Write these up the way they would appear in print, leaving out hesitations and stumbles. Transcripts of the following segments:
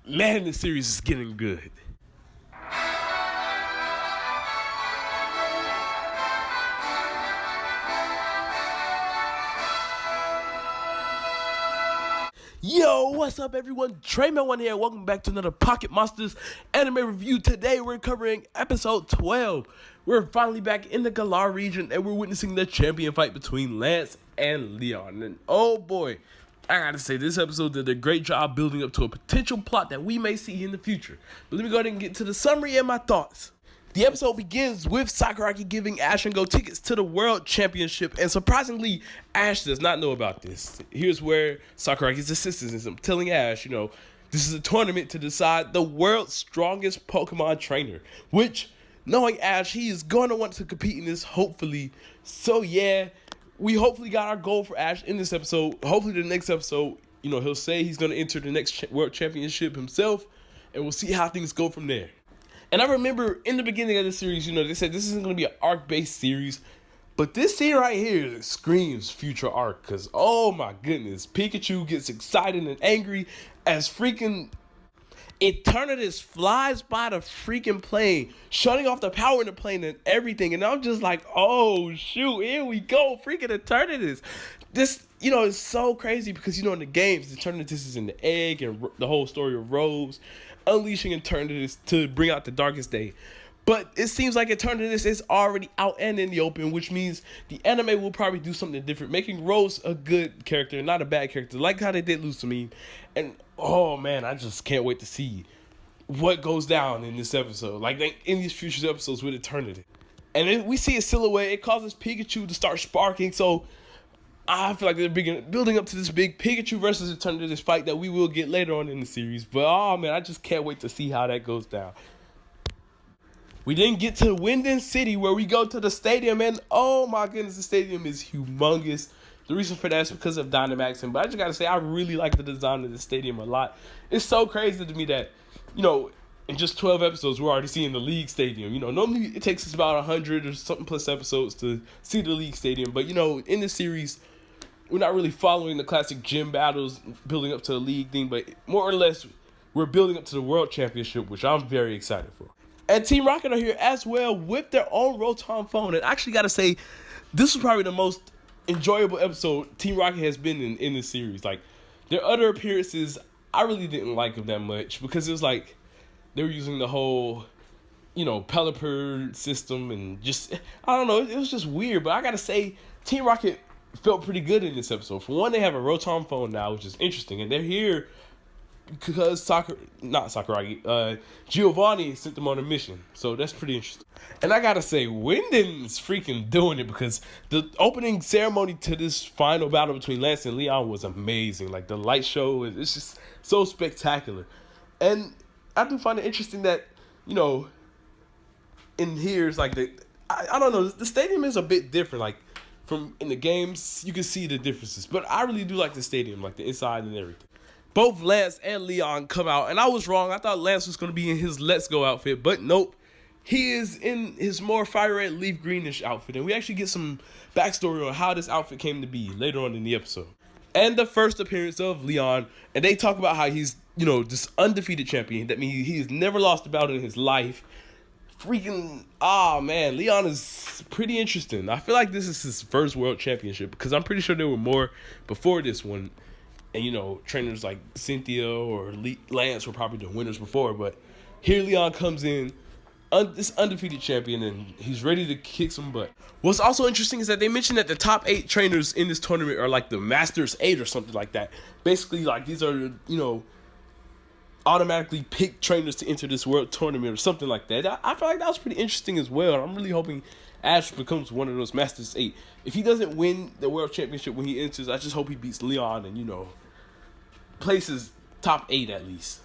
Man, this series is getting good. Yo, what's up everyone? Treyman1 here. Welcome back to another Pocket Monsters anime review. Today we're covering episode 12. We're finally back in the Galar region and we're witnessing the champion fight between Lance and Leon. And oh boy, I gotta say, this episode did a great job building up to a potential plot that we may see in the future. But let me go ahead and get to the summary and my thoughts. The episode begins with Sakuragi giving Ash and Go tickets to the World Championship, and surprisingly, Ash does not know about this. Here's where Sakuragi's assistant is telling Ash, this is a tournament to decide the world's strongest Pokemon trainer, which, knowing Ash, he is going to want to compete in this, hopefully. So yeah, we hopefully got our goal for Ash in this episode. Hopefully the next episode, he'll say he's going to enter the next World Championship himself, and we'll see how things go from there. And I remember in the beginning of the series, they said this isn't going to be an arc-based series. But this scene right here screams future arc. Because, oh my goodness, Pikachu gets excited and angry as freaking Eternatus flies by the freaking plane, shutting off the power in the plane and everything. And I'm just like, oh shoot, here we go, freaking Eternatus. This, is so crazy because, in the games, Eternatus is in the egg and the whole story of Rose unleashing Eternatus to bring out the darkest day. But it seems like Eternatus is already out and in the open, which means the anime will probably do something different, making Rose a good character, not a bad character, like how they did Lucamine. And oh man, I just can't wait to see what goes down in this episode, like in these future episodes with Eternatus. And then we see a silhouette, it causes Pikachu to start sparking, so I feel like they're building up to this big Pikachu versus Eternatus fight that we will get later on in the series. But oh man, I just can't wait to see how that goes down. We didn't get to Winden City where we go to the stadium, and oh my goodness, the stadium is humongous. The reason for that is because of Dynamax, but I just gotta say, I really like the design of the stadium a lot. It's so crazy to me that, in just 12 episodes, we're already seeing the League Stadium. Normally it takes us about 100 or something plus episodes to see the League Stadium. But, in this series, we're not really following the classic gym battles, building up to the league thing. But more or less, we're building up to the World Championship, which I'm very excited for. And Team Rocket are here as well with their own Rotom phone. And I actually got to say, this was probably the most enjoyable episode Team Rocket has been in this series. Like, their other appearances, I really didn't like them that much because it was like they were using the whole, Pelipper system and just, I don't know, it was just weird. But I got to say, Team Rocket felt pretty good in this episode. For one, they have a Rotom phone now, which is interesting. And they're here because Giovanni sent them on a mission. So that's pretty interesting. And I gotta say, Winden's freaking doing it because the opening ceremony to this final battle between Lance and Leon was amazing. Like, the light show, it's just so spectacular. And I do find it interesting that, in here, it's like, I don't know, the stadium is a bit different. Like, from in the games, you can see the differences. But I really do like the stadium, like the inside and everything. Both Lance and Leon come out, and I was wrong. I thought Lance was going to be in his Let's Go outfit, but nope. He is in his more fire red leaf greenish outfit, and we actually get some backstory on how this outfit came to be later on in the episode. And the first appearance of Leon, and they talk about how he's, this undefeated champion. That means he's never lost a battle in his life. Freaking, man, Leon is pretty interesting. I feel like this is his first World Championship because I'm pretty sure there were more before this one. And, trainers like Cynthia or Lance were probably the winners before. But here Leon comes in, this undefeated champion, and he's ready to kick some butt. What's also interesting is that they mentioned that the top 8 trainers in this tournament are like the Masters 8 or something like that. Basically, like, these are, automatically pick trainers to enter this world tournament or something like that. I feel like that was pretty interesting as well. I'm really hoping Ash becomes one of those Masters 8. If he doesn't win the World Championship when he enters, I just hope he beats Leon and, places top 8 at least.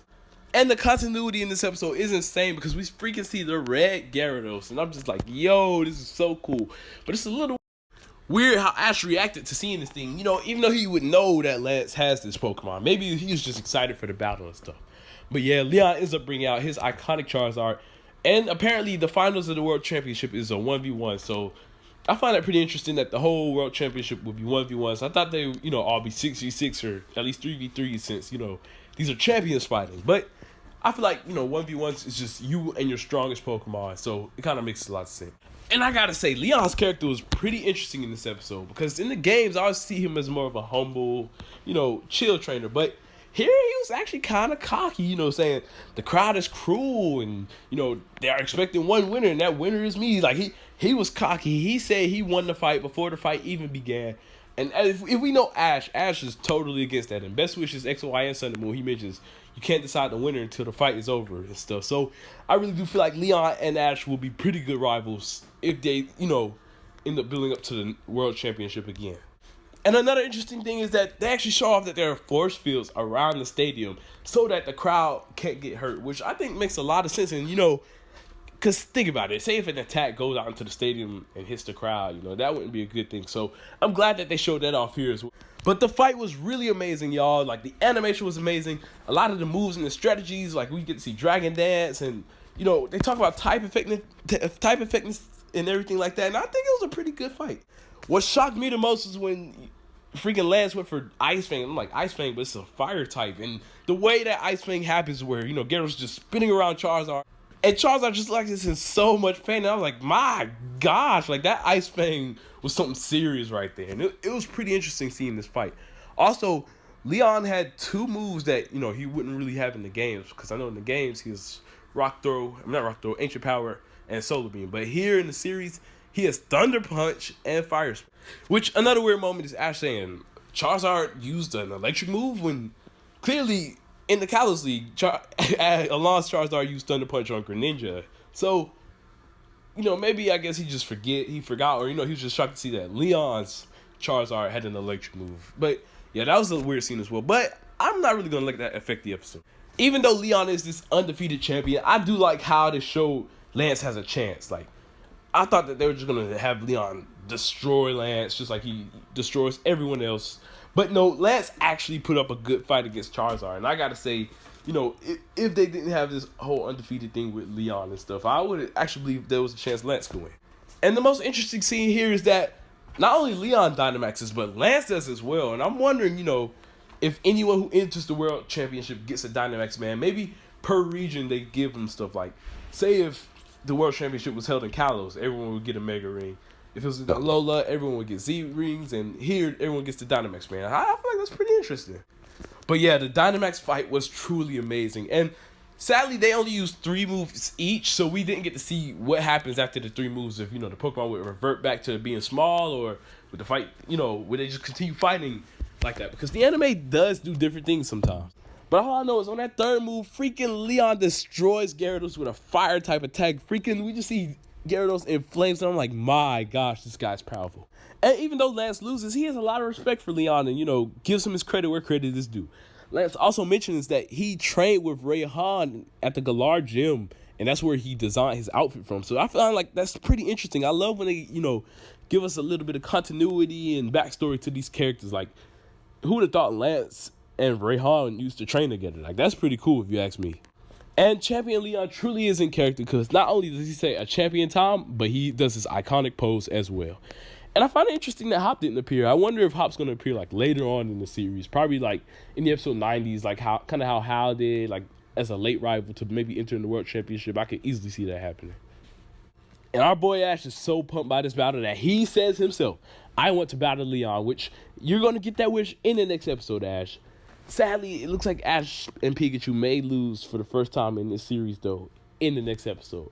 And the continuity in this episode is insane because we freaking see the red Gyarados. And I'm just like, yo, this is so cool. But it's a little weird how Ash reacted to seeing this thing. Even though he would know that Lance has this Pokemon. Maybe he was just excited for the battle and stuff. But yeah, Leon ends up bringing out his iconic Charizard. And apparently the finals of the World Championship is a 1v1. So I find that pretty interesting that the whole World Championship would be 1v1. So I thought they, all be 6v6 or at least 3v3 since, these are champions fighting. But I feel like, 1v1s is just you and your strongest Pokemon, so it kind of makes a lot of sense. And I gotta say, Leon's character was pretty interesting in this episode, because in the games, I always see him as more of a humble, chill trainer, but here he was actually kind of cocky, saying the crowd is cruel and, they're expecting one winner and that winner is me. Like, he was cocky. He said he won the fight before the fight even began. And if we know Ash is totally against that. And Best Wishes, X, Y, and Sun and Moon, he mentions you can't decide the winner until the fight is over and stuff. So I really do feel like Leon and Ash will be pretty good rivals if they, end up building up to the World Championship again. And another interesting thing is that they actually show off that there are force fields around the stadium so that the crowd can't get hurt, which I think makes a lot of sense. And, because think about it. Say if an attack goes out into the stadium and hits the crowd, that wouldn't be a good thing. So I'm glad that they showed that off here as well. But the fight was really amazing, y'all. Like, the animation was amazing. A lot of the moves and the strategies, like we get to see Dragon Dance and, they talk about type effectiveness and everything like that. And I think it was a pretty good fight. What shocked me the most is when freaking Lance went for Ice Fang. I'm like, Ice Fang, but it's a fire type. And the way that Ice Fang happens where, Gyarados just spinning around Charizard. And Charizard just like this in so much pain. And I was like, my gosh, like that Ice Fang was something serious right there. And it was pretty interesting seeing this fight. Also, Leon had two moves that, he wouldn't really have in the games. Because I know in the games, he was Ancient Power and Solar Beam. But here in the series, he has Thunder Punch and Fire Spin. Which, another weird moment is Ash saying Charizard used an electric move when clearly in the Kalos League, Alon's Charizard used Thunder Punch on Greninja. So, maybe I guess he forgot, or, he was just shocked to see that Leon's Charizard had an electric move. But, yeah, that was a weird scene as well. But I'm not really going to let that affect the episode. Even though Leon is this undefeated champion, I do like how they show Lance has a chance. Like, I thought that they were just going to have Leon destroy Lance just like he destroys everyone else. But no, Lance actually put up a good fight against Charizard. And I got to say, if they didn't have this whole undefeated thing with Leon and stuff, I would actually believe there was a chance Lance could win. And the most interesting scene here is that not only Leon Dynamaxes, but Lance does as well. And I'm wondering, if anyone who enters the World Championship gets a Dynamax, man, maybe per region they give them stuff like, say if the World Championship was held in Kalos, everyone would get a Mega Ring. If it was in Alola, everyone would get Z Rings, and here everyone gets the Dynamax, man. I feel like that's pretty interesting. But yeah, the Dynamax fight was truly amazing. And sadly, they only used 3 moves each, so we didn't get to see what happens after the 3 moves. If, the Pokemon would revert back to being small, or would the fight, would they just continue fighting like that? Because the anime does do different things sometimes. But all I know is on that 3rd move, freaking Leon destroys Gyarados with a fire type attack. Freaking, we just see Gyarados in flames, and I'm like, my gosh, this guy's powerful. And even though Lance loses, he has a lot of respect for Leon and, gives him his credit where credit is due. Lance also mentions that he trained with Rayhan at the Galar Gym, and that's where he designed his outfit from. So I feel like that's pretty interesting. I love when they, give us a little bit of continuity and backstory to these characters. Like, who would have thought Lance and Rayhan used to train together? Like, that's pretty cool if you ask me. And Champion Leon truly is in character because not only does he say a champion time, but he does his iconic pose as well. And I find it interesting that Hop didn't appear. I wonder if Hop's going to appear like later on in the series, probably like in the episode 90s, like how Hal did, like as a late rival to maybe enter in the World Championship. I could easily see that happening. And our boy Ash is so pumped by this battle that he says himself, I want to battle Leon, which you're going to get that wish in the next episode, Ash. Sadly, it looks like Ash and Pikachu may lose for the first time in this series, though, in the next episode.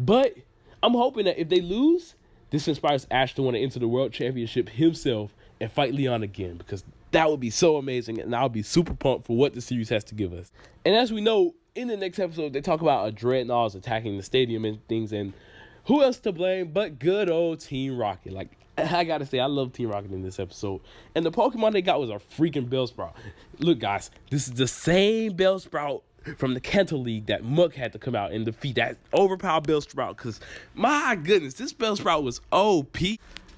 But I'm hoping that if they lose, this inspires Ash to want to enter the World Championship himself and fight Leon again, because that would be so amazing, and I'll be super pumped for what the series has to give us. And as we know, in the next episode, they talk about a Dreadnoughts attacking the stadium and things, and who else to blame but good old Team Rocket. Like, I gotta say, I love Team Rocket in this episode. And the Pokemon they got was a freaking Bellsprout. Look, guys, this is the same Bellsprout from the Kanto League that Muck had to come out and defeat that overpowered Bellsprout. Because, my goodness, this Bellsprout was OP.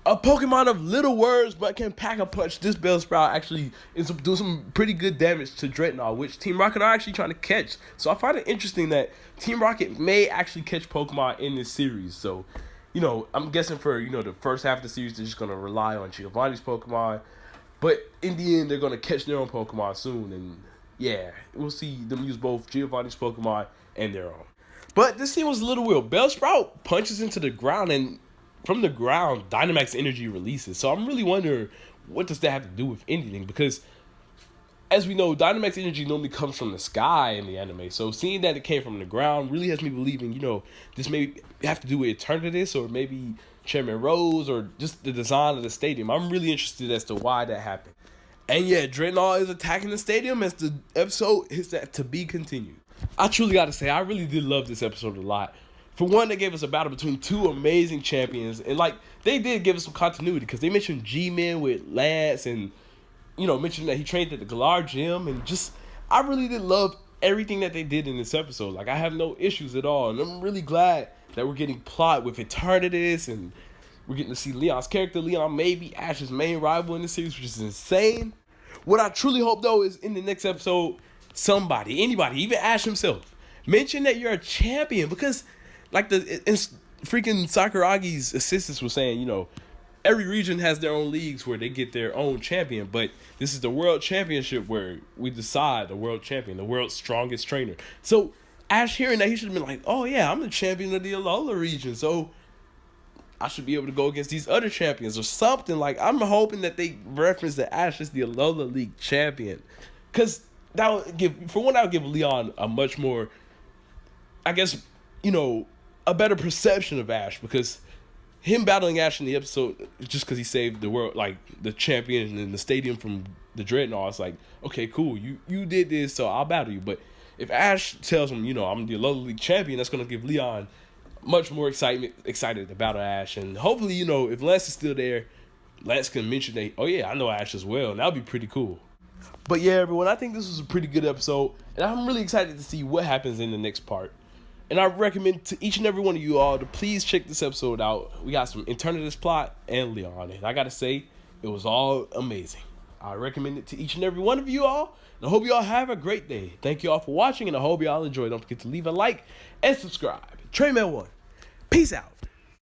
A Pokemon of little words but can pack a punch. This Bellsprout actually is doing some pretty good damage to Dreadnought, which Team Rocket are actually trying to catch. So I find it interesting that Team Rocket may actually catch Pokemon in this series. So, I'm guessing for, the first half of the series, they're just going to rely on Giovanni's Pokemon. But in the end, they're going to catch their own Pokemon soon. And yeah, we'll see them use both Giovanni's Pokemon and their own. But this scene was a little weird. Bellsprout punches into the ground, and from the ground, Dynamax energy releases. So I'm really wondering, what does that have to do with anything? Because, as we know, Dynamax energy normally comes from the sky in the anime. So seeing that it came from the ground really has me believing, this may have to do with Eternatus, or maybe Chairman Rose, or just the design of the stadium. I'm really interested as to why that happened. And yeah, Dreadnought is attacking the stadium as the episode is that to be continued. I truly gotta say, I really did love this episode a lot. For one, they gave us a battle between two amazing champions, and they did give us some continuity, because they mentioned G-Men with Lance, and mentioned that he trained at the Galar Gym, and I really did love everything that they did in this episode. I have no issues at all, and I'm really glad that we're getting plot with Eternatus, and we're getting to see Leon's character. Leon may be Ash's main rival in the series, which is insane. What I truly hope, though, is in the next episode, somebody, anybody, even Ash himself, mention that you're a champion, because freaking Sakuragi's assistants were saying, every region has their own leagues where they get their own champion, but this is the world championship where we decide the world champion, the world's strongest trainer. So Ash hearing that, he should have been like, oh yeah, I'm the champion of the Alola region, so I should be able to go against these other champions or something. I'm hoping that they reference that Ash is the Alola League champion, because that would give Leon a much more, I guess, a better perception of Ash, because him battling Ash in the episode just because he saved the world, the champion in the stadium from the Dreadnought, it's like, okay, cool, you did this, so I'll battle you. But if Ash tells him, I'm the Alola League champion, that's going to give Leon much more excited to battle Ash. And hopefully, if Lance is still there, Lance can mention that, oh yeah, I know Ash as well, and that would be pretty cool. But yeah, everyone, I think this was a pretty good episode, and I'm really excited to see what happens in the next part. And I recommend to each and every one of you all to please check this episode out. We got some Eternatus plot and Leon, and I gotta say, it was all amazing. I recommend it to each and every one of you all, and I hope you all have a great day. Thank you all for watching, and I hope you all enjoy. Don't forget to leave a like and subscribe. Trayman1, peace out.